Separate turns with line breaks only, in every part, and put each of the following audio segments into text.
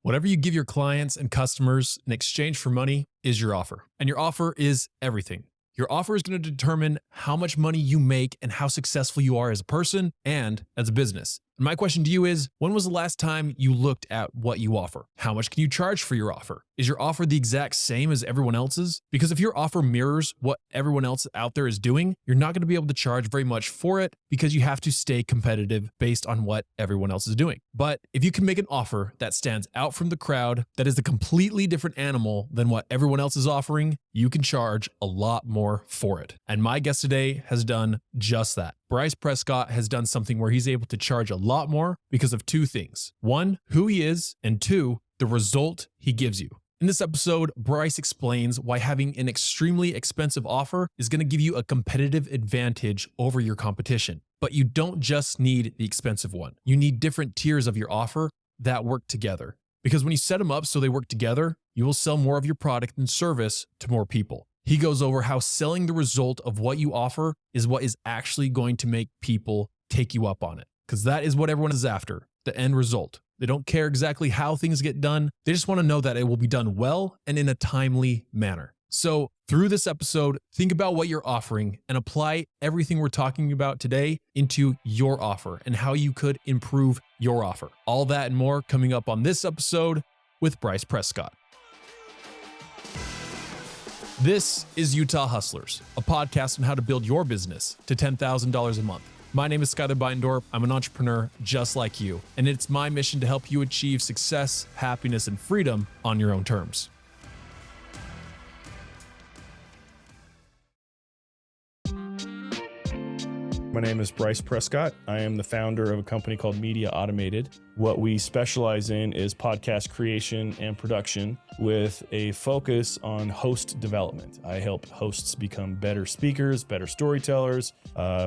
Whatever you give your clients and customers in exchange for money is your offer. And your offer is everything. Your offer is going to determine how much money you make and how successful you are as a person and as a business. And my question to you is, when was the last time you looked at what you offer? How much can you charge for your offer? Is your offer the exact same as everyone else's? Because if your offer mirrors what everyone else out there is doing, you're not going to be able to charge very much for it because you have to stay competitive based on what everyone else is doing. But if you can make an offer that stands out from the crowd, that is a completely different animal than what everyone else is offering, you can charge a lot more for it. And my guest today has done just that. Bryce Prescott has done something where he's able to charge a lot more because of two things. One, who he is, and two, the result he gives you. In this episode, Bryce explains why having an extremely expensive offer is going to give you a competitive advantage over your competition. But you don't just need the expensive one. You need different tiers of your offer that work together. Because when you set them up so they work together, you will sell more of your product and service to more people. He goes over how selling the result of what you offer is what is actually going to make people take you up on it. Because that is what everyone is after, the end result. They don't care exactly how things get done. They just want to know that it will be done well and in a timely manner. So through this episode, think about what you're offering and apply everything we're talking about today into your offer and how you could improve your offer. All that and more coming up on this episode with Bryce Prescott. This is Utah Hustlers, a podcast on how to build your business to $10,000 a month. My name is Skyler Beindorp. I'm an entrepreneur just like you, and it's my mission to help you achieve success, happiness, and freedom on your own terms.
My name is Bryce Prescott. I am the founder of a company called Media Automated. What we specialize in is podcast creation and production with a focus on host development. I help hosts become better speakers, better storytellers,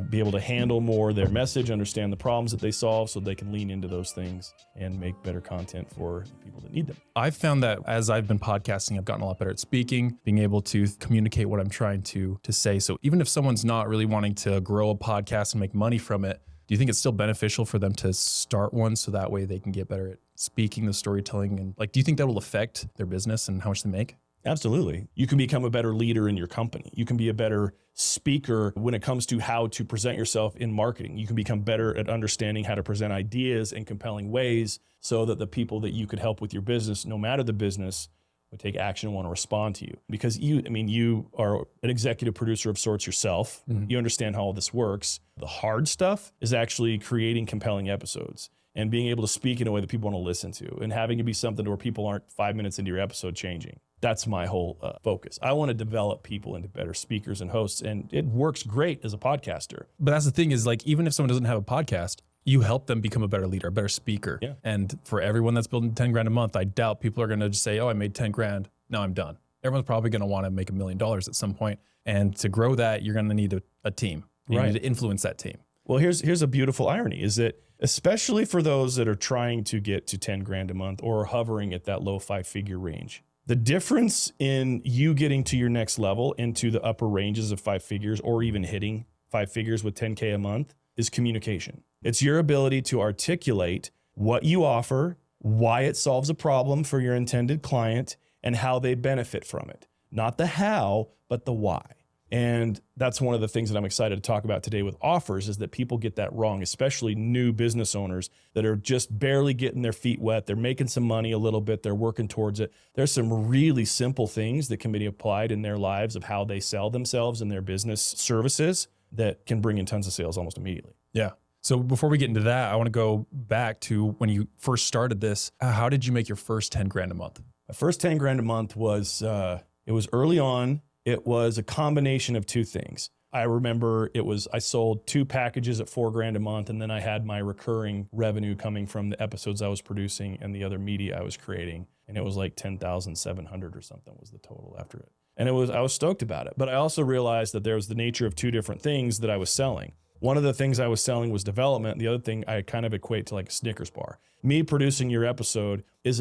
be able to handle more of their message, understand the problems that they solve so they can lean into those things and make better content for the people that need them.
I've found that as I've been podcasting, I've gotten a lot better at speaking, being able to communicate what I'm trying to say. So even if someone's not really wanting to grow a podcast and make money from it, do you think it's still beneficial for them to start one so that way they can get better at speaking, the storytelling? And do you think that will affect their business and how much they make?
Absolutely. You can become a better leader in your company. You can be a better speaker when it comes to how to present yourself in marketing. You can become better at understanding how to present ideas in compelling ways so that the people that you could help with your business, no matter the business, would take action and want to respond to you. Because you are an executive producer of sorts yourself. Mm-hmm. You understand how all this works. The hard stuff is actually creating compelling episodes and being able to speak in a way that people want to listen to and having it be something where people aren't 5 minutes into your episode changing. That's my whole focus. I want to develop people into better speakers and hosts, and it works great as a podcaster.
But that's the thing is, even if someone doesn't have a podcast, you help them become a better leader, a better speaker. Yeah. And for everyone that's building 10 grand a month, I doubt people are going to just say, oh, I made 10 grand. Now I'm done. Everyone's probably going to want to make $1 million at some point. And to grow that, you're going to need a team. You need to influence that team.
Well, here's a beautiful irony is that especially for those that are trying to get to 10 grand a month or hovering at that low 5-figure range, the difference in you getting to your next level into the upper ranges of 5 figures or even hitting 5 figures with 10K a month is communication. It's your ability to articulate what you offer, why it solves a problem for your intended client, and how they benefit from it. Not the how, but the why. And that's one of the things that I'm excited to talk about today with offers is that people get that wrong, especially new business owners that are just barely getting their feet wet. They're making some money a little bit. They're working towards it. There's some really simple things that can be applied in their lives of how they sell themselves and their business services that can bring in tons of sales almost immediately.
Yeah. So before we get into that, I want to go back to when you first started this. How did you make your first 10 grand a month?
My first 10 grand a month was, it was early on. It was a combination of two things. I remember I sold 2 packages at 4 grand a month, and then I had my recurring revenue coming from the episodes I was producing and the other media I was creating. And it was like 10,700 or something was the total after it. And I was stoked about it. But I also realized that there was the nature of 2 different things that I was selling. One of the things I was selling was development. The other thing I kind of equate to like a Snickers bar. Me producing your episode it's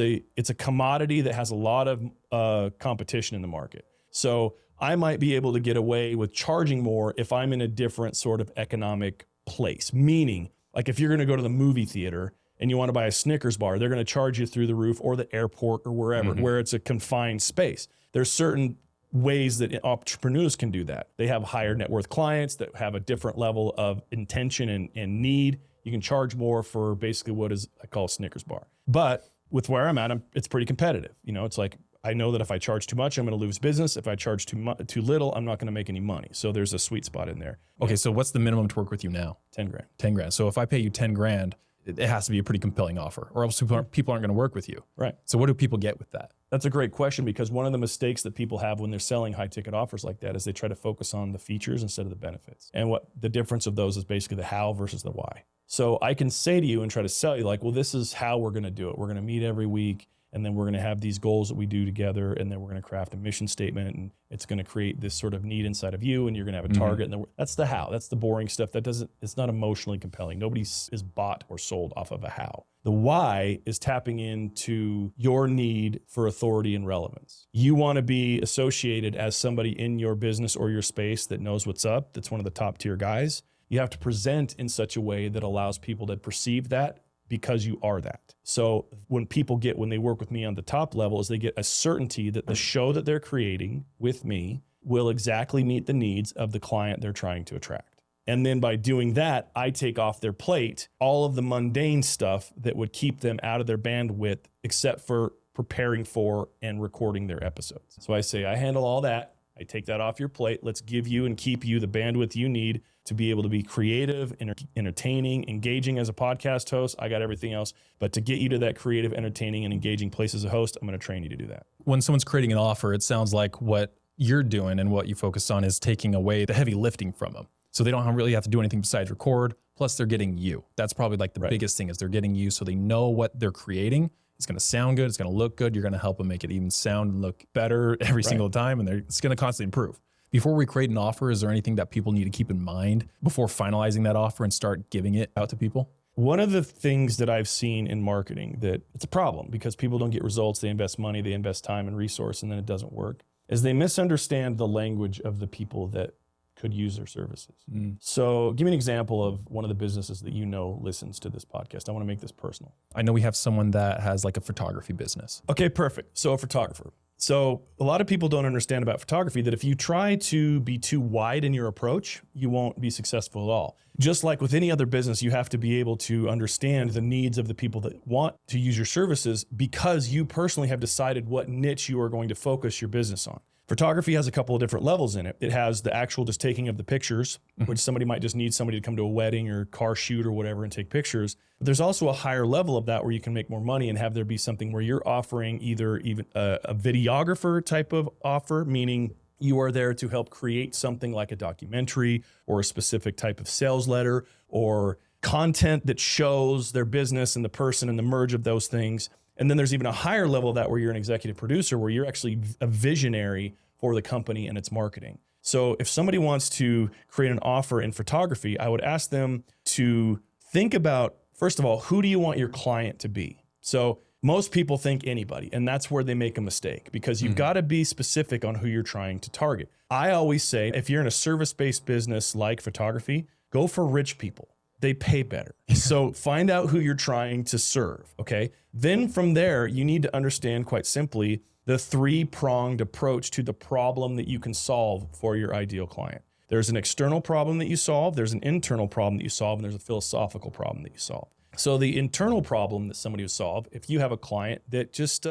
a commodity that has a lot of competition in the market. So I might be able to get away with charging more if I'm in a different sort of economic place. Meaning, like if you're going to go to the movie theater and you want to buy a Snickers bar, they're going to charge you through the roof or the airport or wherever, where it's a confined space. There's certain ways that entrepreneurs can do that. They have higher net worth clients that have a different level of intention and need. You can charge more for basically what is I call a Snickers bar. But with where I'm at, it's pretty competitive. You know, it's like, I know that if I charge too much, I'm going to lose business. If I charge too little, I'm not going to make any money. So there's a sweet spot in there.
Okay, so what's the minimum to work with you now?
10 grand.
10 grand. So if I pay you 10 grand, it has to be a pretty compelling offer, or else people aren't going to work with you.
Right.
So what do people get with that?
That's a great question, because one of the mistakes that people have when they're selling high ticket offers like that is they try to focus on the features instead of the benefits. And what the difference of those is basically the how versus the why. So I can say to you and try to sell you like, well, this is how we're going to do it. We're going to meet every week. And then we're going to have these goals that we do together. And then we're going to craft a mission statement, and it's going to create this sort of need inside of you. And you're going to have a target. And that's the how. That's the boring stuff. It's not emotionally compelling. Nobody is bought or sold off of a how. The why is tapping into your need for authority and relevance. You want to be associated as somebody in your business or your space that knows what's up, that's one of the top tier guys. You have to present in such a way that allows people to perceive that, because you are that. So when they work with me on the top level, is they get a certainty that the show that they're creating with me will exactly meet the needs of the client they're trying to attract. And then by doing that, I take off their plate all of the mundane stuff that would keep them out of their bandwidth, except for preparing for and recording their episodes. So I say, I handle all that. I take that off your plate. Let's give you and keep you the bandwidth you need to be able to be creative, entertaining, engaging as a podcast host. I got everything else. But to get you to that creative, entertaining, and engaging place as a host, I'm going to train you to do that.
When someone's creating an offer, it sounds like what you're doing and what you focus on is taking away the heavy lifting from them. So they don't really have to do anything besides record. Plus they're getting you. That's probably like the biggest thing, is they're getting you so they know what they're creating. It's going to sound good. It's going to look good. You're going to help them make it even sound and look better every single time. And it's going to constantly improve. Before we create an offer, is there anything that people need to keep in mind before finalizing that offer and start giving it out to people?
One of the things that I've seen in marketing that it's a problem, because people don't get results, they invest money, they invest time and resource, and then it doesn't work, is they misunderstand the language of the people that could use their services. So give me an example of one of the businesses that you know listens to this podcast. I want to make this personal.
I know we have someone that has like a photography business.
Okay, perfect. So a photographer. So a lot of people don't understand about photography that if you try to be too wide in your approach, you won't be successful at all. Just like with any other business, you have to be able to understand the needs of the people that want to use your services, because you personally have decided what niche you are going to focus your business on. Photography has a couple of different levels in it. It has the actual just taking of the pictures, which somebody might just need somebody to come to a wedding or car shoot or whatever and take pictures. But there's also a higher level of that where you can make more money and have there be something where you're offering either even a videographer type of offer, meaning you are there to help create something like a documentary or a specific type of sales letter or content that shows their business and the person and the merge of those things. And then there's even a higher level of that where you're an executive producer, where you're actually a visionary for the company and its marketing. So if somebody wants to create an offer in photography, I would ask them to think about, first of all, who do you want your client to be? So most people think anybody, and that's where they make a mistake, because you've got to be specific on who you're trying to target. I always say, if you're in a service-based business like photography, go for rich people. They pay better. So find out who you're trying to serve, okay? Then from there, you need to understand, quite simply, the three-pronged approach to the problem that you can solve for your ideal client. There's an external problem that you solve, there's an internal problem that you solve, and there's a philosophical problem that you solve. So the internal problem that somebody would solve, if you have a client that just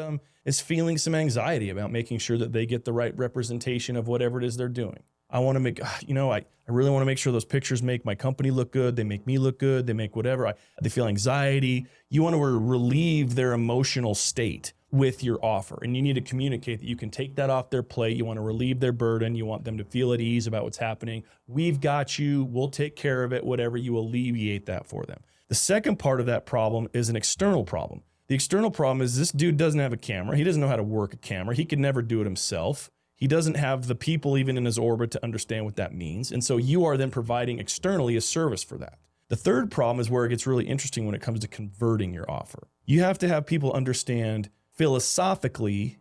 is feeling some anxiety about making sure that they get the right representation of whatever it is they're doing. I want to make, I really want to make sure those pictures make my company look good. They make me look good. They make whatever. They feel anxiety. You want to relieve their emotional state with your offer. And you need to communicate that you can take that off their plate. You want to relieve their burden. You want them to feel at ease about what's happening. We've got you. We'll take care of it, whatever. You alleviate that for them. The second part of that problem is an external problem. The external problem is this dude doesn't have a camera. He doesn't know how to work a camera. He could never do it himself. He doesn't have the people even in his orbit to understand what that means. And so you are then providing externally a service for that. The third problem is where it gets really interesting when it comes to converting your offer. You have to have people understand philosophically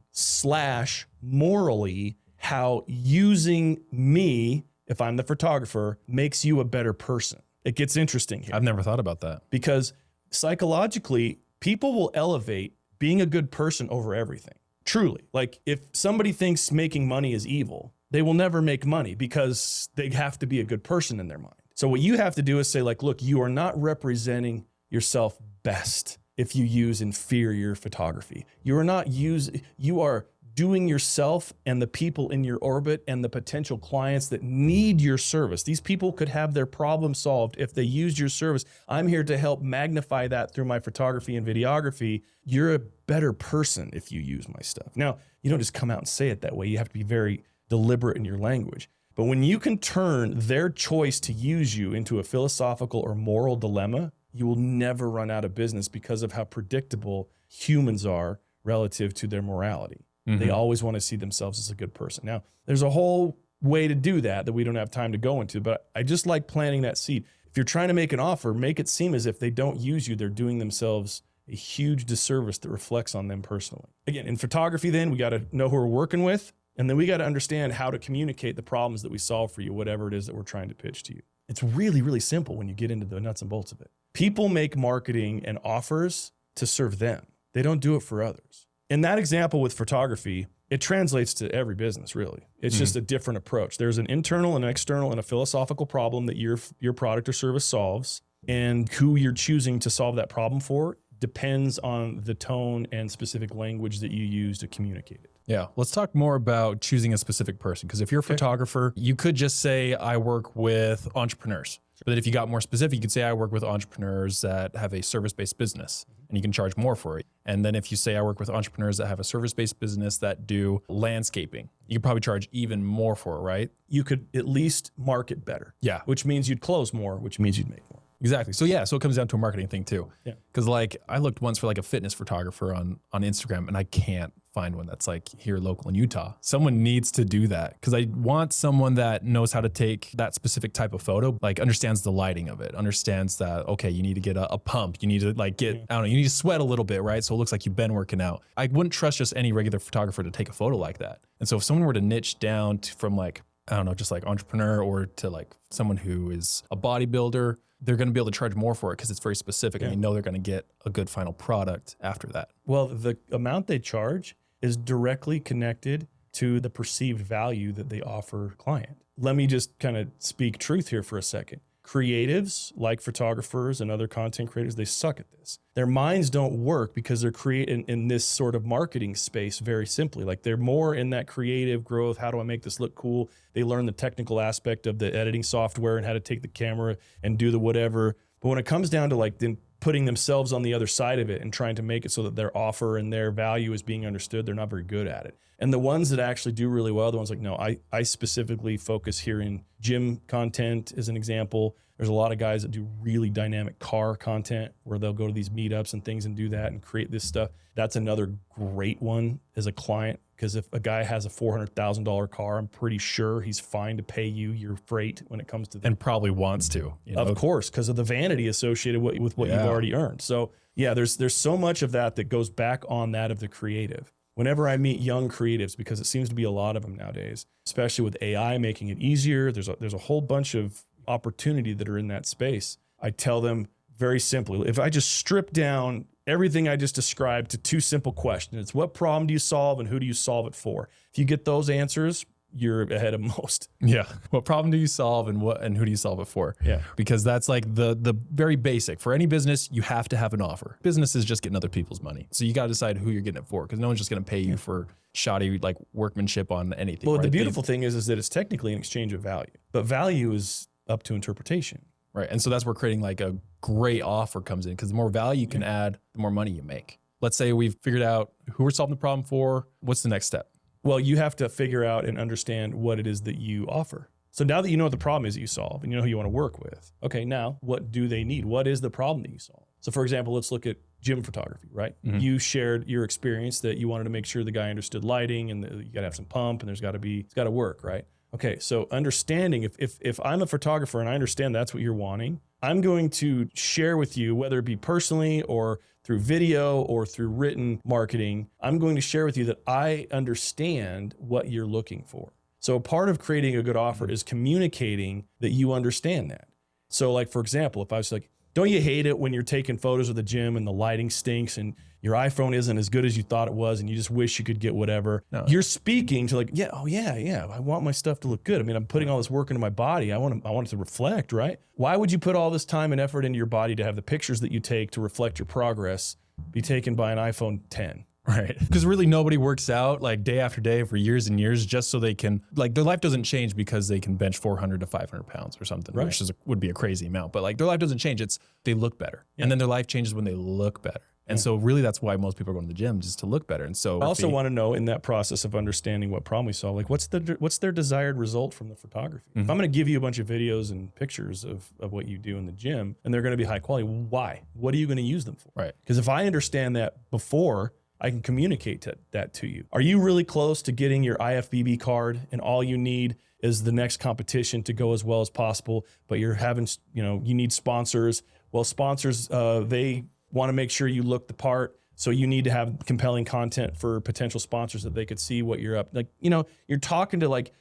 / morally how using me, if I'm the photographer, makes you a better person. It gets interesting here.
I've never thought about that.
Because psychologically, people will elevate being a good person over everything. Truly. Like if somebody thinks making money is evil, they will never make money because they have to be a good person in their mind. So what you have to do is say like, look, you are not representing yourself best if you use inferior photography. You are doing yourself and the people in your orbit and the potential clients that need your service. These people could have their problem solved if they used your service. I'm here to help magnify that through my photography and videography. You're a better person if you use my stuff. Now, you don't just come out and say it that way. You have to be very deliberate in your language. But when you can turn their choice to use you into a philosophical or moral dilemma, you will never run out of business because of how predictable humans are relative to their morality. They always want to see themselves as a good person. Now, there's a whole way to do that we don't have time to go into, but I just like planting that seed. If you're trying to make an offer, make it seem as if they don't use you, they're doing themselves a huge disservice that reflects on them personally. Again, in photography then, we got to know who we're working with, and then we got to understand how to communicate the problems that we solve for you, whatever it is that we're trying to pitch to you. It's really, really simple when you get into the nuts and bolts of it. People make marketing and offers to serve them. They don't do it for others. In that example with photography, it translates to every business, really. It's just a different approach. There's an internal and external and a philosophical problem that your product or service solves, and who you're choosing to solve that problem for depends on the tone and specific language that you use to communicate it.
Yeah, let's talk more about choosing a specific person. Because if you're a photographer, you could just say, I work with entrepreneurs. But then if you got more specific, you could say, I work with entrepreneurs that have a service-based business, and you can charge more for it. And then if you say, I work with entrepreneurs that have a service-based business that do landscaping, you could probably charge even more for it, right?
You could at least market better.
Yeah.
Which means you'd close more, which means you'd make more.
Exactly. So yeah, so it comes down to a marketing thing too.
Yeah.
Because like I looked once for like a fitness photographer on Instagram, and I can't find one that's like here local in Utah. Someone needs to do that, because I want someone that knows how to take that specific type of photo, like understands the lighting of it, understands that, okay, you need to get a pump, you need to like get, I don't know, you need to sweat a little bit, right? So it looks like you've been working out. I wouldn't trust just any regular photographer to take a photo like that. And so if someone were to niche down from like, I don't know, just like entrepreneur or to like someone who is a bodybuilder, they're going to be able to charge more for it because it's very specific, and they know they're going to get a good final product after that.
Well, the amount they charge is directly connected to the perceived value that they offer client. Let me just kind of speak truth here for a second. Creatives, like photographers and other content creators, they suck at this. Their minds don't work because they're creating in this sort of marketing space very simply. Like they're more in that creative growth. How do I make this look cool? They learn the technical aspect of the editing software and how to take the camera and do the whatever. But when it comes down to like then putting themselves on the other side of it and trying to make it so that their offer and their value is being understood, they're not very good at it. And the ones that actually do really well, the ones like, no, I specifically focus here in gym content as an example. There's a lot of guys that do really dynamic car content where they'll go to these meetups and things and do that and create this stuff. That's another great one as a client, because if a guy has a $400,000 car, I'm pretty sure he's fine to pay you your freight when it comes to that.
And probably wants to. You know?
Of course, because of the vanity associated with what you've already earned. So yeah, there's so much of that goes back on that of the creative. Whenever I meet young creatives, because it seems to be a lot of them nowadays, especially with AI making it easier, there's a whole bunch of opportunity that are in that space. I tell them very simply, if I just strip down everything I just described to two simple questions, it's what problem do you solve and who do you solve it for? If you get those answers, you're ahead of most.
Yeah. What problem do you solve and who do you solve it for?
Yeah.
Because that's like the very basic. For any business, you have to have an offer. Business is just getting other people's money. So you got to decide who you're getting it for, because no one's just going to pay you for shoddy like workmanship on anything.
Well,
right?
the beautiful thing is that it's technically an exchange of value, but value is up to interpretation.
Right. And so that's where creating like a great offer comes in, because the more value you can add, the more money you make. Let's say we've figured out who we're solving the problem for. What's the next step?
Well, you have to figure out and understand what it is that you offer. So now that you know what the problem is that you solve and you know who you want to work with, okay, now what do they need? What is the problem that you solve? So for example, let's look at gym photography, right? Mm-hmm. You shared your experience that you wanted to make sure the guy understood lighting and you got to have some pump and it's got to work, right? Okay, so understanding, if I'm a photographer and I understand that's what you're wanting, I'm going to share with you, whether it be personally or through video or through written marketing, I'm going to share with you that I understand what you're looking for. So part of creating a good offer is communicating that you understand that. So like, for example, if I was like, Don't you hate it when you're taking photos of the gym and the lighting stinks and your iPhone isn't as good as you thought it was and you just wish you could get whatever?
No.
You're speaking to like, yeah, oh yeah, I want my stuff to look good. I mean, I'm putting all this work into my body. I want it to reflect, right? Why would you put all this time and effort into your body to have the pictures that you take to reflect your progress be taken by an iPhone 10?
Right. Because really nobody works out like day after day for years and years just so they can, like, their life doesn't change because they can bench 400 to 500 pounds or something,
Right.
which would be a crazy amount. But like their life doesn't change. It's they look better.
Yeah.
And then their life changes when they look better. And so really that's why most people are going to the gym, just to look better. And so
I also want to know in that process of understanding what problem we solve, like what's their desired result from the photography? If I'm going to give you a bunch of videos and pictures of what you do in the gym and they're going to be high quality, why? What are you going to use them for?
Right.
Because if I understand that before, I can communicate that to you. Are you really close to getting your IFBB card and all you need is the next competition to go as well as possible, but you're having, you need sponsors. Well, sponsors, they want to make sure you look the part. So you need to have compelling content for potential sponsors that they could see what you're up. Like, you're talking to like,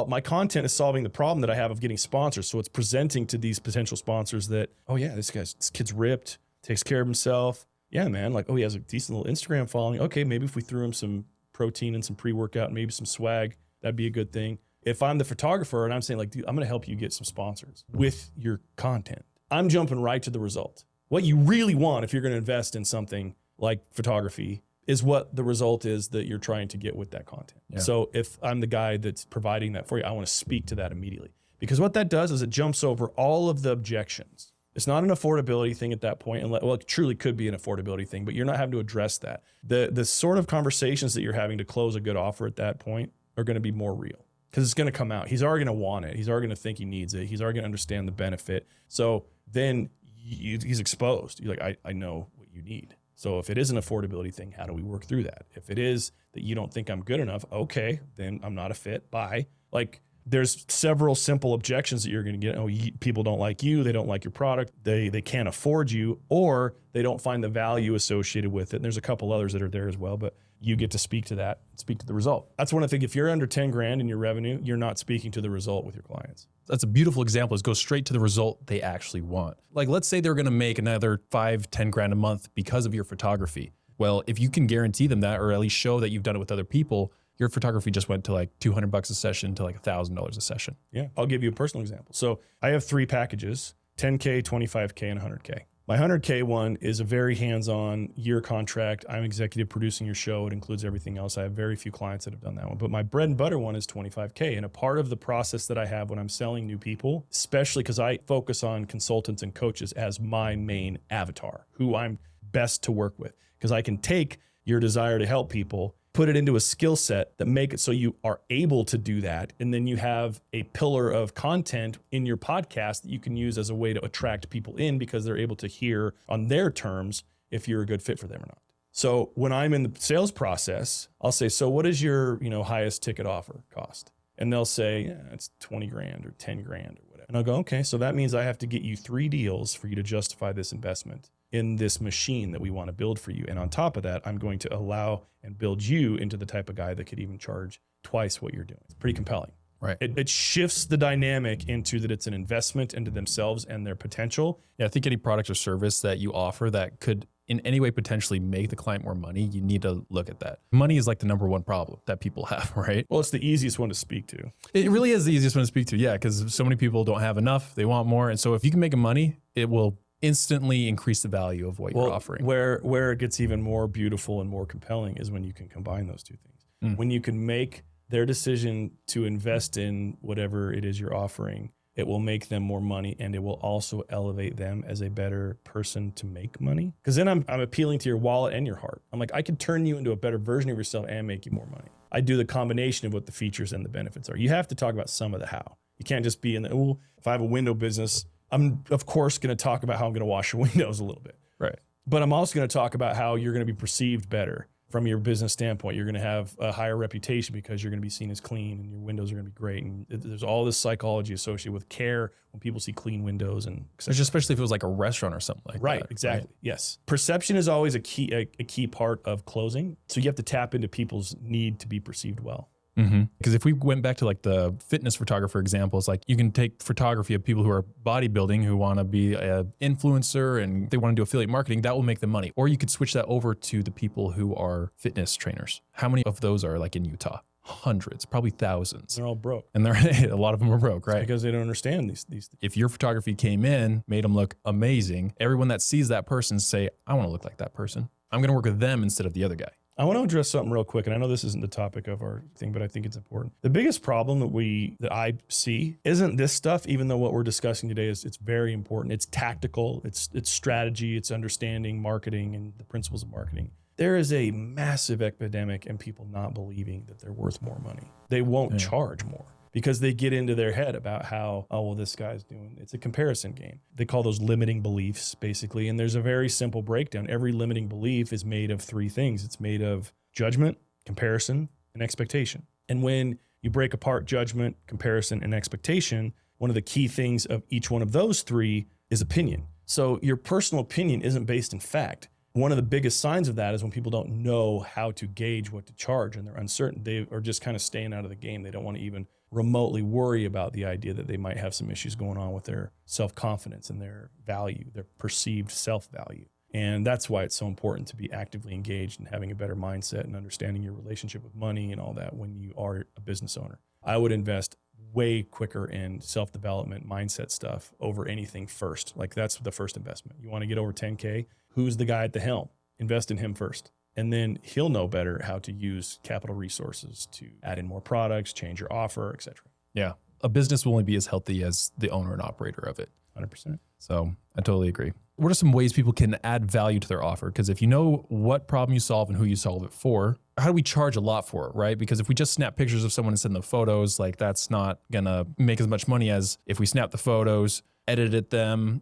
my content is solving the problem that I have of getting sponsors. So it's presenting to these potential sponsors that, oh yeah, this kid's ripped, takes care of himself. Yeah, man. Like, oh, he has a decent little Instagram following. Okay, maybe if we threw him some protein and some pre-workout and maybe some swag, that'd be a good thing. If I'm the photographer and I'm saying like, dude, I'm going to help you get some sponsors with your content, I'm jumping right to the result. What you really want if you're going to invest in something like photography is what the result is that you're trying to get with that content. Yeah. So if I'm the guy that's providing that for you, I want to speak to that immediately. Because what that does is it jumps over all of the objections. It's not an affordability thing at that point. Well, it truly could be an affordability thing, but you're not having to address that. The sort of conversations that you're having to close a good offer at that point are going to be more real because it's going to come out. He's already going to want it. He's already going to think he needs it. He's already going to understand the benefit. So then he's exposed. You're like, I know what you need. So if it is an affordability thing, how do we work through that? If it is that you don't think I'm good enough, okay, then I'm not a fit. Bye. Like, there's several simple objections that you're going to get. Oh, people don't like you. They don't like your product. They can't afford you, or they don't find the value associated with it. And there's a couple others that are there as well, but you get to speak to that, speak to the result. That's one I think if you're under 10 grand in your revenue, you're not speaking to the result with your clients.
That's a beautiful example, is go straight to the result they actually want. Like, let's say they're going to make another 5-10 grand a month because of your photography. Well, if you can guarantee them that, or at least show that you've done it with other people, your photography just went to like $200 a session to like $1,000 a session.
Yeah. I'll give you a personal example. So I have 3 packages, 10K, 25K, and 100K. My 100K one is a very hands-on year contract. I'm executive producing your show. It includes everything else. I have very few clients that have done that one, but my bread and butter one is 25K. And a part of the process that I have when I'm selling new people, especially because I focus on consultants and coaches as my main avatar, who I'm best to work with, because I can take your desire to help people, put it into a skill set that make it so you are able to do that. And then you have a pillar of content in your podcast that you can use as a way to attract people in because they're able to hear on their terms if you're a good fit for them or not. So when I'm in the sales process, I'll say, so what is your highest ticket offer cost? And they'll say, yeah, it's 20 grand or 10 grand or whatever. And I'll go, okay, so that means I have to get you 3 deals for you to justify this investment in this machine that we want to build for you. And on top of that, I'm going to allow and build you into the type of guy that could even charge twice what you're doing. It's pretty compelling.
Right.
It shifts the dynamic into that it's an investment into themselves and their potential.
Yeah, I think any product or service that you offer that could in any way potentially make the client more money, you need to look at that. Money is like the number one problem that people have, right?
Well, it's the easiest one to speak to.
It really is the easiest one to speak to, yeah, because so many people don't have enough, they want more. And so if you can make money, it will instantly increase the value of what you're offering.
Where it gets even more beautiful and more compelling is when you can combine those two things. When you can make their decision to invest in whatever it is you're offering, it will make them more money, and it will also elevate them as a better person to make money. Because then I'm appealing to your wallet and your heart. I'm like, I can turn you into a better version of yourself and make you more money. I do the combination of what the features and the benefits are. You have to talk about some of the how. You can't just be in the, if I have a window business, I'm of course going to talk about how I'm going to wash your windows a little bit.
Right.
But I'm also going to talk about how you're going to be perceived better from your business standpoint. You're going to have a higher reputation because you're going to be seen as clean and your windows are going to be great. And there's all this psychology associated with care when people see clean windows and
especially if it was like a restaurant or something like that.
Right, exactly. Right? Yes. Perception is always a key part of closing. So you have to tap into people's need to be perceived well.
Because if we went back to like the fitness photographer example, it's like you can take photography of people who are bodybuilding who want to be an influencer and they want to do affiliate marketing, that will make them money. Or you could switch that over to the people who are fitness trainers. How many of those are like in Utah? Hundreds, probably thousands.
They're all broke.
And a lot of them are broke, right?
Because they don't understand these things.
If your photography came in, made them look amazing, everyone that sees that person say, I want to look like that person. I'm going to work with them instead of the other guy.
I want to address something real quick, and I know this isn't the topic of our thing, but I think it's important. The biggest problem that I see isn't this stuff, even though what we're discussing today it's very important. It's tactical, it's strategy, it's understanding marketing and the principles of marketing. There is a massive epidemic in people not believing that they're worth more money. They won't charge more because they get into their head about how, oh, well, this guy's doing, it's a comparison game. They call those limiting beliefs, basically. And there's a very simple breakdown. Every limiting belief is made of three things. It's made of judgment, comparison, and expectation. And when you break apart judgment, comparison, and expectation, one of the key things of each one of those three is opinion. So your personal opinion isn't based in fact. One of the biggest signs of that is when people don't know how to gauge what to charge and they're uncertain. They are just kind of staying out of the game. They don't want to even remotely worry about the idea that they might have some issues going on with their self-confidence and their value, their perceived self-value. And that's why it's so important to be actively engaged and having a better mindset and understanding your relationship with money and all that when you are a business owner. I would invest way quicker in self-development mindset stuff over anything first. Like that's the first investment. You want to get over 10K? Who's the guy at the helm? Invest in him first. And then he'll know better how to use capital resources to add in more products, change your offer, et cetera.
Yeah. A business will only be as healthy as the owner and operator of it.
100%.
So I totally agree. What are some ways people can add value to their offer? Because if you know what problem you solve and who you solve it for, how do we charge a lot for it, right? Because if we just snap pictures of someone and send them photos, like that's not gonna make as much money as if we snap the photos, edited them,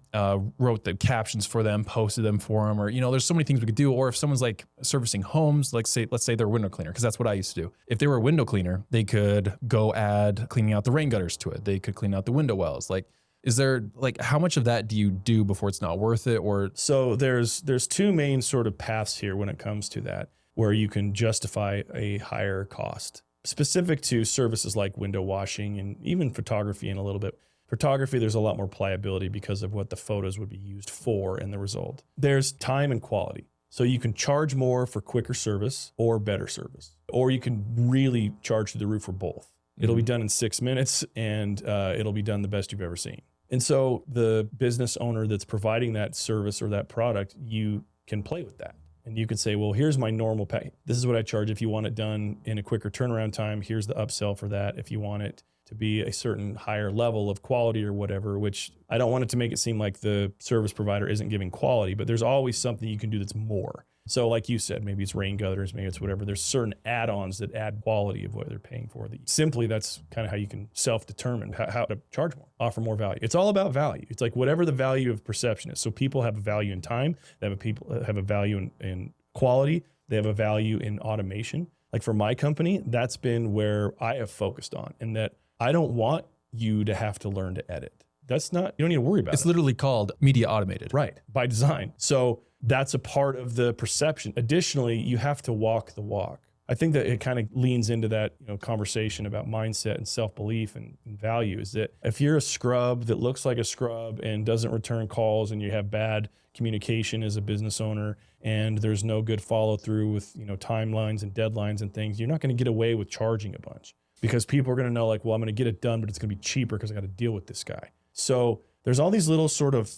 wrote the captions for them, posted them for them, or, there's so many things we could do. Or if someone's like servicing homes, let's say they're a window cleaner, because that's what I used to do. If they were a window cleaner, they could go add cleaning out the rain gutters to it. They could clean out the window wells. Like, is there how much of that do you do before it's not worth it? Or
so there's two main sort of paths here when it comes to that, where you can justify a higher cost specific to services like window washing and even photography in a little bit. Photography, there's a lot more pliability because of what the photos would be used for in the result. There's time and quality. So you can charge more for quicker service or better service, or you can really charge through the roof for both. It'll be done in 6 minutes and it'll be done the best you've ever seen. And so the business owner that's providing that service or that product, you can play with that. And you can say, well, here's my normal pay. This is what I charge if you want it done in a quicker turnaround time. Here's the upsell for that. If you want it to be a certain higher level of quality or whatever, which I don't want it to make it seem like the service provider isn't giving quality, but there's always something you can do that's more. So like you said, maybe it's rain gutters, maybe it's whatever. There's certain add-ons that add quality of what they're paying for. Simply, that's kind of how you can self-determine how to charge more, offer more value. It's all about value. It's like whatever the value of perception is. So people have a value in time. They have a value in quality. They have a value in automation. Like for my company, that's been where I have focused on, and that I don't want you to have to learn to edit. You don't need to worry about it.
It's literally called media automated.
Right, by design. So that's a part of the perception. Additionally, you have to walk the walk. I think that it kind of leans into that conversation about mindset and self-belief and value, is that if you're a scrub that looks like a scrub and doesn't return calls, and you have bad communication as a business owner, and there's no good follow through with timelines and deadlines and things, you're not going to get away with charging a bunch, because people are going to know like, well, I'm going to get it done, but it's going to be cheaper because I got to deal with this guy. So there's all these little sort of,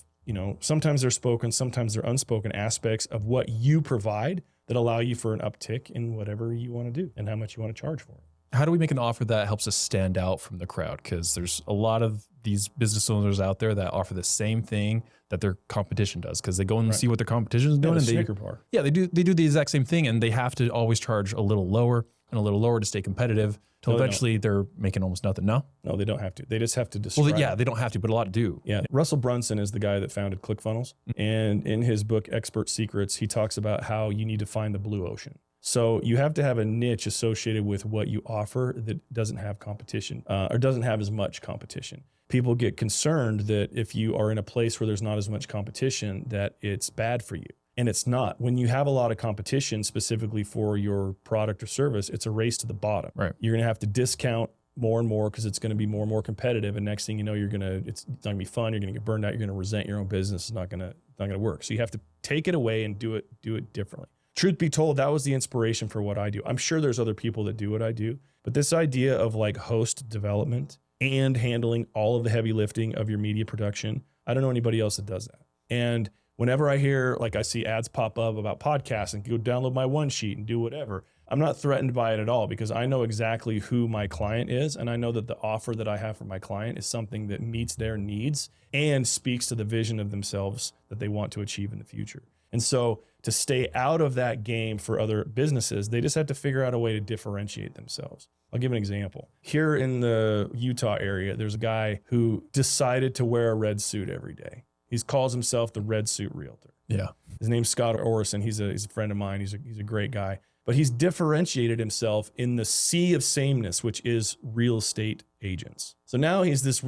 sometimes they're spoken, sometimes they're unspoken aspects of what you provide that allow you for an uptick in whatever you want to do and how much you want to charge for it.
How do we make an offer that helps us stand out from the crowd? Because there's a lot of these business owners out there that offer the same thing that their competition does, because they go and see what their competition is doing.
Yeah,
and
Snicker bar.
Yeah, they do the exact same thing, and they have to always charge a little lower and a little lower to stay competitive. Till eventually they're making almost nothing. No,
they don't have to. They just have to describe.
Well, yeah, they don't have to, but a lot do.
Yeah. Russell Brunson is the guy that founded ClickFunnels. And in his book, Expert Secrets, he talks about how you need to find the blue ocean. So you have to have a niche associated with what you offer that doesn't have competition or doesn't have as much competition. People get concerned that if you are in a place where there's not as much competition, that it's bad for you. And it's not. When you have a lot of competition specifically for your product or service, it's a race to the bottom.
Right.
You're going to have to discount more and more because it's going to be more and more competitive. And next thing you know, it's not going to be fun. You're going to get burned out. You're going to resent your own business. It's not going to work. So you have to take it away and do it differently. Truth be told, that was the inspiration for what I do. I'm sure there's other people that do what I do, but this idea of like host development and handling all of the heavy lifting of your media production, I don't know anybody else that does that. And whenever I hear, like I see ads pop up about podcasts and go download my one sheet and do whatever, I'm not threatened by it at all because I know exactly who my client is. And I know that the offer that I have for my client is something that meets their needs and speaks to the vision of themselves that they want to achieve in the future. And so to stay out of that game for other businesses, they just have to figure out a way to differentiate themselves. I'll give an example. Here in the Utah area, there's a guy who decided to wear a red suit every day. He calls himself the Red Suit Realtor.
Yeah.
His name's Scott Orison. He's a friend of mine. He's a great guy. But he's differentiated himself in the sea of sameness, which is real estate agents. So now he's this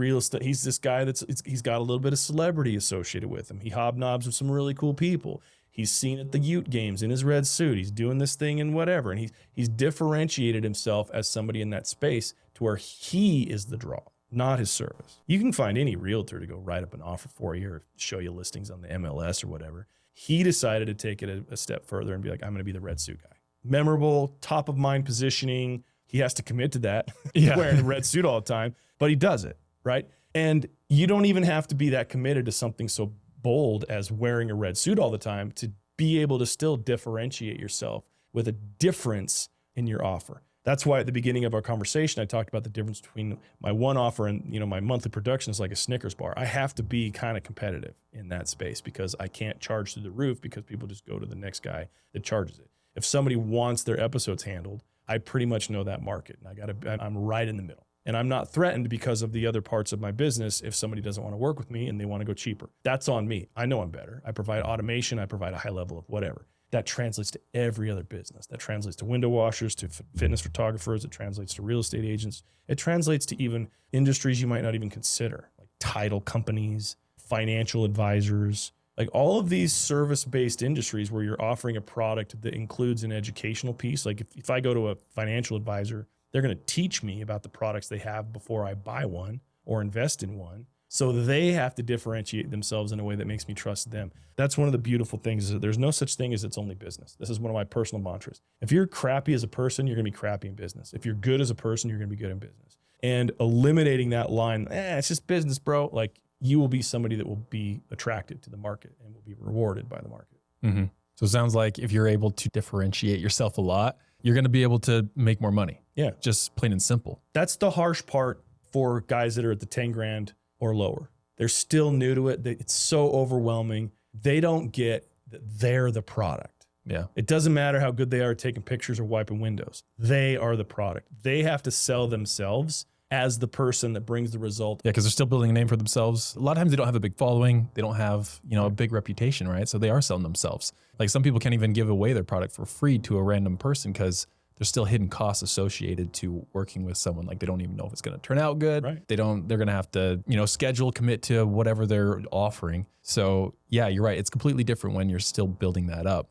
guy he's got a little bit of celebrity associated with him. He hobnobs with some really cool people. He's seen at the Ute games in his red suit. He's doing this thing and whatever. And he's differentiated himself as somebody in that space to where he is the draw, not his service. You can find any realtor to go write up an offer for you or show you listings on the MLS or whatever. He decided to take it a step further and be like, I'm going to be the red suit guy. Memorable, top of mind positioning. He has to commit to that, wearing a red suit all the time, but he does it, right? And you don't even have to be that committed to something so bold as wearing a red suit all the time to be able to still differentiate yourself with a difference in your offer. That's why at the beginning of our conversation, I talked about the difference between my one offer and my monthly production is like a Snickers bar. I have to be kind of competitive in that space because I can't charge through the roof because people just go to the next guy that charges it. If somebody wants their episodes handled, I pretty much know that market and I'm right in the middle. And I'm not threatened because of the other parts of my business if somebody doesn't want to work with me and they want to go cheaper. That's on me. I know I'm better. I provide automation. I provide a high level of whatever. That translates to every other business. That translates to window washers, to fitness photographers. It translates to real estate agents. It translates to even industries you might not even consider, like title companies, financial advisors, like all of these service-based industries where you're offering a product that includes an educational piece. Like if I go to a financial advisor, they're going to teach me about the products they have before I buy one or invest in one. So they have to differentiate themselves in a way that makes me trust them. That's one of the beautiful things is that there's no such thing as it's only business. This is one of my personal mantras. If you're crappy as a person, you're going to be crappy in business. If you're good as a person, you're going to be good in business. And eliminating that line, it's just business, bro. Like you will be somebody that will be attracted to the market and will be rewarded by the market.
Mm-hmm. So it sounds like if you're able to differentiate yourself a lot, you're going to be able to make more money.
Yeah.
Just plain and simple.
That's the harsh part for guys that are at the 10 grand or lower. They're still new to it. It's so overwhelming. They don't get that they're the product.
Yeah.
It doesn't matter how good they are at taking pictures or wiping windows. They are the product. They have to sell themselves as the person that brings the result.
Yeah, because they're still building a name for themselves. A lot of times they don't have a big following. They don't have, a big reputation, right? So they are selling themselves. Like some people can't even give away their product for free to a random person because there's still hidden costs associated to working with someone. Like they don't even know if it's going to turn out good.
Right.
They're going to have to, schedule, commit to whatever they're offering. So yeah, you're right. It's completely different when you're still building that up.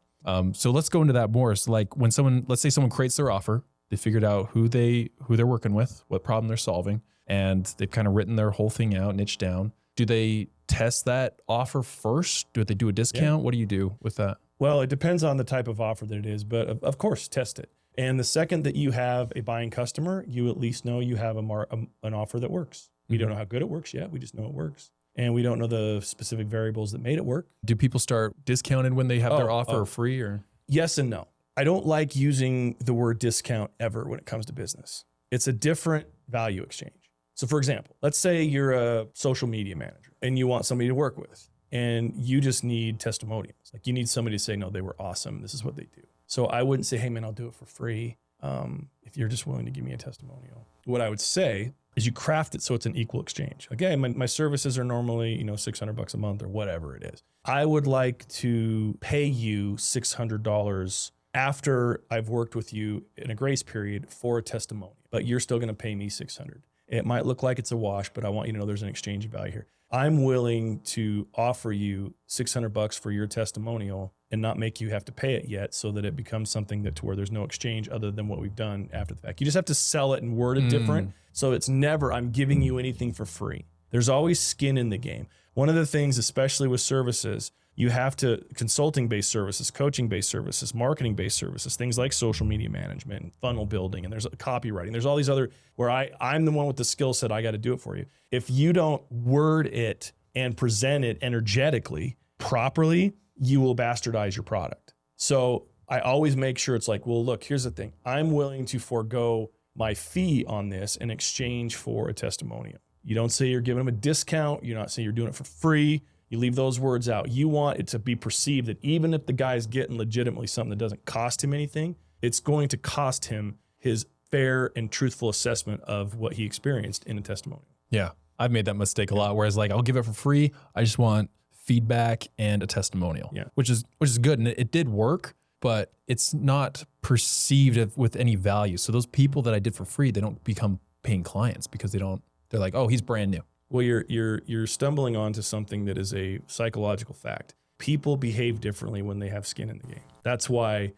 So let's go into that more. So like when let's say someone creates their offer, they figured out who they're working with, what problem they're solving, and they've kind of written their whole thing out, niched down. Do they test that offer first? Do they do a discount? Yeah. What do you do with that?
Well, it depends on the type of offer that it is, but of course, test it. And the second that you have a buying customer, you at least know you have an offer that works. We don't know how good it works yet. We just know it works. And we don't know the specific variables that made it work.
Do people start discounted when they have their offer free or?
Yes and no. I don't like using the word discount ever when it comes to business. It's a different value exchange. So for example, let's say you're a social media manager and you want somebody to work with and you just need testimonials. Like you need somebody to say, no, they were awesome. This is what they do. So I wouldn't say, hey man, I'll do it for free. If you're just willing to give me a testimonial. What I would say is you craft it so it's an equal exchange. Okay, my services are normally, $600 a month or whatever it is. I would like to pay you $600 after I've worked with you in a grace period for a testimonial, but you're still going to pay me $600. It might look like it's a wash, but I want you to know there's an exchange of value here. I'm willing to offer you $600 for your testimonial and not make you have to pay it yet, so that it becomes something that to where there's no exchange other than what we've done after the fact. You just have to sell it and word it different. So it's never, I'm giving you anything for free. There's always skin in the game. One of the things, especially with services, you have to, consulting-based services, coaching-based services, marketing-based services, things like social media management, and funnel building, and there's copywriting. There's all these other, where I'm the one with the skill set, I got to do it for you. If you don't word it and present it energetically, properly, you will bastardize your product. So I always make sure it's like, well, look, here's the thing. I'm willing to forego my fee on this in exchange for a testimonial. You don't say you're giving them a discount. You're not saying you're doing it for free. You leave those words out. You want it to be perceived that even if the guy's getting legitimately something that doesn't cost him anything, it's going to cost him his fair and truthful assessment of what he experienced in a testimonial.
Yeah. I've made that mistake a lot, whereas like I'll give it for free. I just want feedback and a testimonial, which is good. And it did work, but it's not perceived with any value. So those people that I did for free, they don't become paying clients because they're like, oh, he's brand new.
Well, you're stumbling onto something that is a psychological fact. People behave differently when they have skin in the game. That's why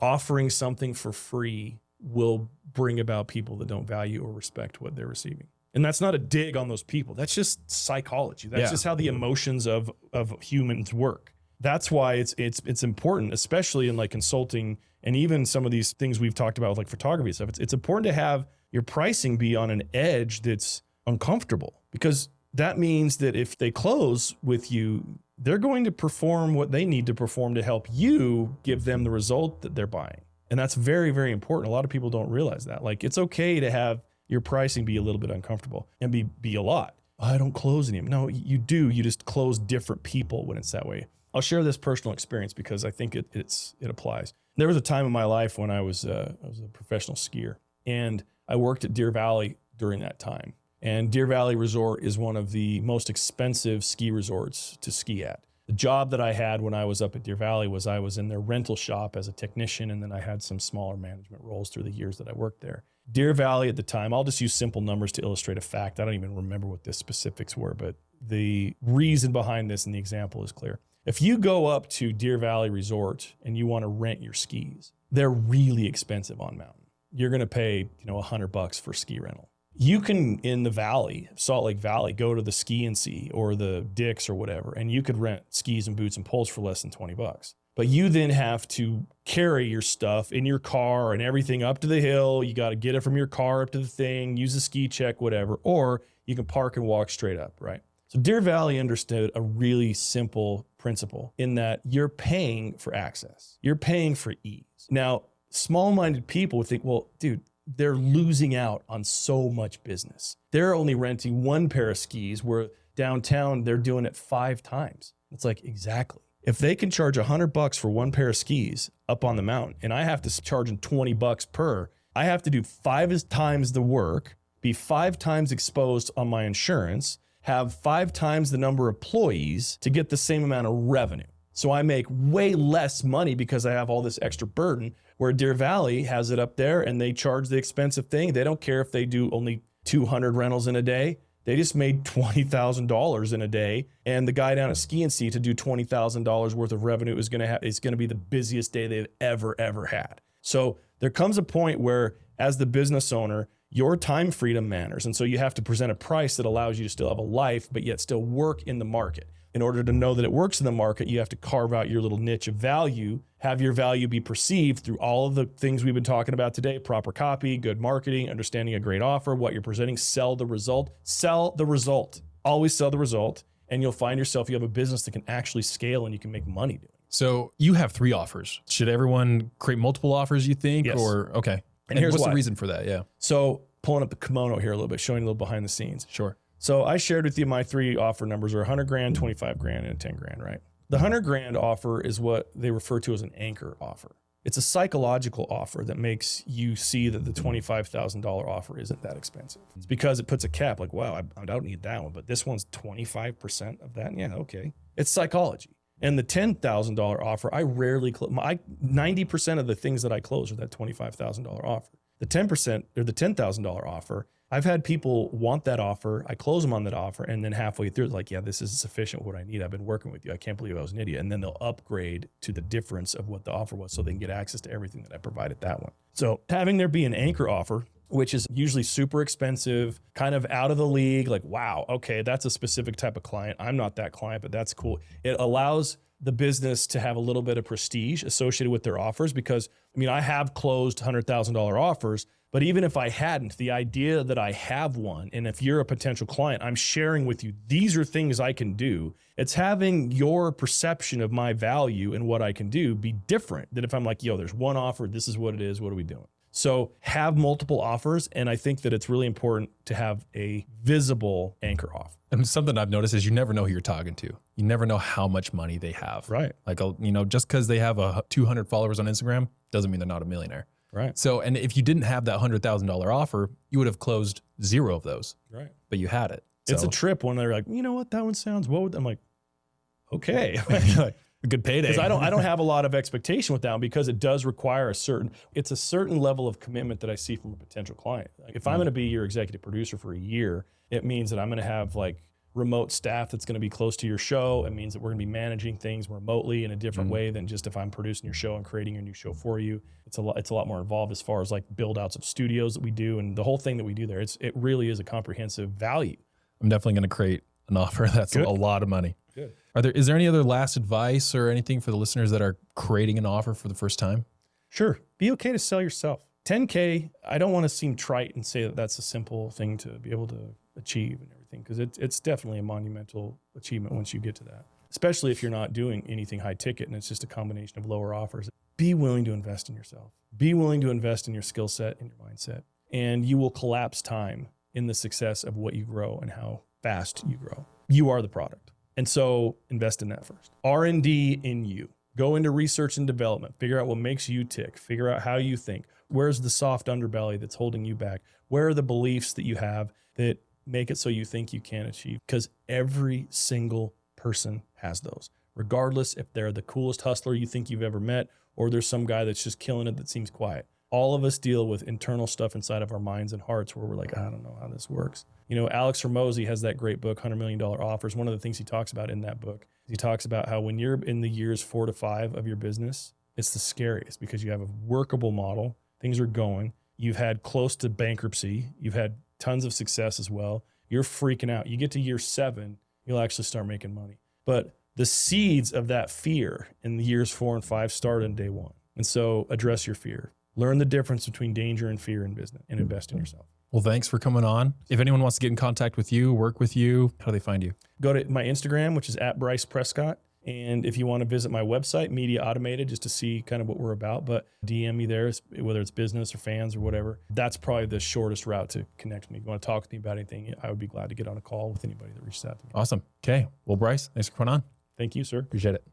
offering something for free will bring about people that don't value or respect what they're receiving. And that's not a dig on those people. That's just psychology. That's just how the emotions of humans work. That's why it's important, especially in like consulting and even some of these things we've talked about with like photography and stuff. It's important to have your pricing be on an edge that's uncomfortable, because that means that if they close with you, they're going to perform what they need to perform to help you give them the result that they're buying. And that's very, very important. A lot of people don't realize that. Like, it's okay to have your pricing be a little bit uncomfortable and be a lot. I don't close any of them. No, you do. You just close different people when it's that way. I'll share this personal experience because I think it applies. There was a time in my life when I was a professional skier, and I worked at Deer Valley during that time. And Deer Valley Resort is one of the most expensive ski resorts to ski at. The job that I had when I was up at Deer Valley was I was in their rental shop as a technician, and then I had some smaller management roles through the years that I worked there. Deer Valley at the time, I'll just use simple numbers to illustrate a fact. I don't even remember what the specifics were, but the reason behind this and the example is clear. If you go up to Deer Valley Resort and you want to rent your skis, they're really expensive on mountain. You're going to pay, $100 for ski rental. You can, in the valley, Salt Lake Valley, go to the Ski and See or the Dick's or whatever, and you could rent skis and boots and poles for less than $20. But you then have to carry your stuff in your car and everything up to the hill. You got to get it from your car up to the thing, use a ski check, whatever, or you can park and walk straight up, right? So Deer Valley understood a really simple principle in that you're paying for access. You're paying for ease. Now, small-minded people would think, well, dude, they're losing out on so much business. They're only renting one pair of skis where downtown they're doing it 5 times. It's like, exactly. If they can charge $100 for one pair of skis up on the mountain, and I have to charge them $20 per, I have to do 5 times the work, be 5 times exposed on my insurance, have 5 times the number of employees to get the same amount of revenue. So I make way less money because I have all this extra burden, where Deer Valley has it up there and they charge the expensive thing. They don't care if they do only 200 rentals in a day. They just made $20,000 in a day. And the guy down at Ski and See to do $20,000 worth of revenue is going to be the busiest day they've ever had. So there comes a point where, as the business owner, your time freedom matters. And so you have to present a price that allows you to still have a life, but yet still work in the market. In order to know that it works in the market, you have to carve out your little niche of value, have your value be perceived through all of the things we've been talking about today: proper copy, good marketing, understanding a great offer, what you're presenting, sell the result. Sell the result. Always sell the result. And you'll find yourself, you have a business that can actually scale and you can make money doing it.
So you have 3 offers. Should everyone create multiple offers, you think?
Yes.
Or, okay.
And here's
what's
why.
the reason for that? Yeah.
So pulling up the kimono here a little bit, showing a little behind the scenes.
Sure.
So I shared with you my 3 offer numbers are $100,000, $25,000, and $10,000, right? The $100,000 offer is what they refer to as an anchor offer. It's a psychological offer that makes you see that the $25,000 offer isn't that expensive. It's because it puts a cap, like, wow, I don't need that one, but this one's 25% of that. Yeah, okay. It's psychology. And the $10,000 offer, I rarely close. 90% of the things that I close are that $25,000 offer. The 10% or the $10,000 offer, I've had people want that offer. I close them on that offer. And then halfway through, it's like, yeah, this is sufficient what I need. I've been working with you. I can't believe I was an idiot. And then they'll upgrade to the difference of what the offer was so they can get access to everything that I provided that one. So having there be an anchor offer, which is usually super expensive, kind of out of the league, like, wow, okay, that's a specific type of client. I'm not that client, but that's cool. It allows the business to have a little bit of prestige associated with their offers because, I mean, I have closed $100,000 offers, but even if I hadn't, the idea that I have one, and if you're a potential client, I'm sharing with you, these are things I can do. It's having your perception of my value and what I can do be different than if I'm like, yo, there's one offer, this is what it is, what are we doing? So have multiple offers, and I think that it's really important to have a visible anchor offer.
And something I've noticed is you never know who you're talking to. You never know how much money they have.
Right.
Like, just because they have 200 followers on Instagram doesn't mean they're not a millionaire.
Right.
So, and if you didn't have that $100,000 offer, you would have closed 0 of those.
Right.
But you had it.
It's
So,
a trip when they're like, you know what, that one sounds, what would, I'm like, okay.
a good payday.
Because I don't have a lot of expectation with that one because it does require a certain level of commitment that I see from a potential client. Like if I'm going to be your executive producer for a year, it means that I'm going to have like remote staff that's going to be close to your show. It means that we're going to be managing things remotely in a different way than just if I'm producing your show and creating your new show for you. It's a lot more involved as far as like build outs of studios that we do and the whole thing that we do there. It really is a comprehensive value.
I'm definitely going to create an offer that's
Good.
a lot of money.
Good.
Is there any other last advice or anything for the listeners that are creating an offer for the first time?
Sure. Be okay to sell yourself. 10K, I don't want to seem trite and say that that's a simple thing to be able to achieve and everything, because it's definitely a monumental achievement once you get to that, especially if you're not doing anything high ticket and it's just a combination of lower offers. Be willing to invest in yourself. Be willing to invest in your skill set and your mindset, and you will collapse time in the success of what you grow and how fast you grow. You are the product. And so invest in that first. R&D in you. Go into research and development. Figure out what makes you tick. Figure out how you think. Where's the soft underbelly that's holding you back? Where are the beliefs that you have that make it so you think you can't achieve? Because every single person has those, regardless if they're the coolest hustler you think you've ever met or there's some guy that's just killing it that seems quiet. All of us deal with internal stuff inside of our minds and hearts where we're like, I don't know how this works. You know, Alex Hormozy has that great book, $100 Million Offers. One of the things he talks about in that book, he talks about how when you're in the years 4 to 5 of your business, it's the scariest because you have a workable model. Things are going. You've had close to bankruptcy. You've had tons of success as well. You're freaking out. You get to year 7, you'll actually start making money. But the seeds of that fear in the years 4 and 5 start on day 1. And so address your fear. Learn the difference between danger and fear in business and invest in yourself.
Well, thanks for coming on. If anyone wants to get in contact with you, work with you, how do they find you?
Go to my Instagram, which is @Bryce Prescott. And if you want to visit my website, Media Automated, just to see kind of what we're about, but DM me there, whether it's business or fans or whatever. That's probably the shortest route to connect with me. If you want to talk with me about anything, I would be glad to get on a call with anybody that reaches out to me.
Awesome. Okay. Well, Bryce, thanks for coming on.
Thank you, sir.
Appreciate it.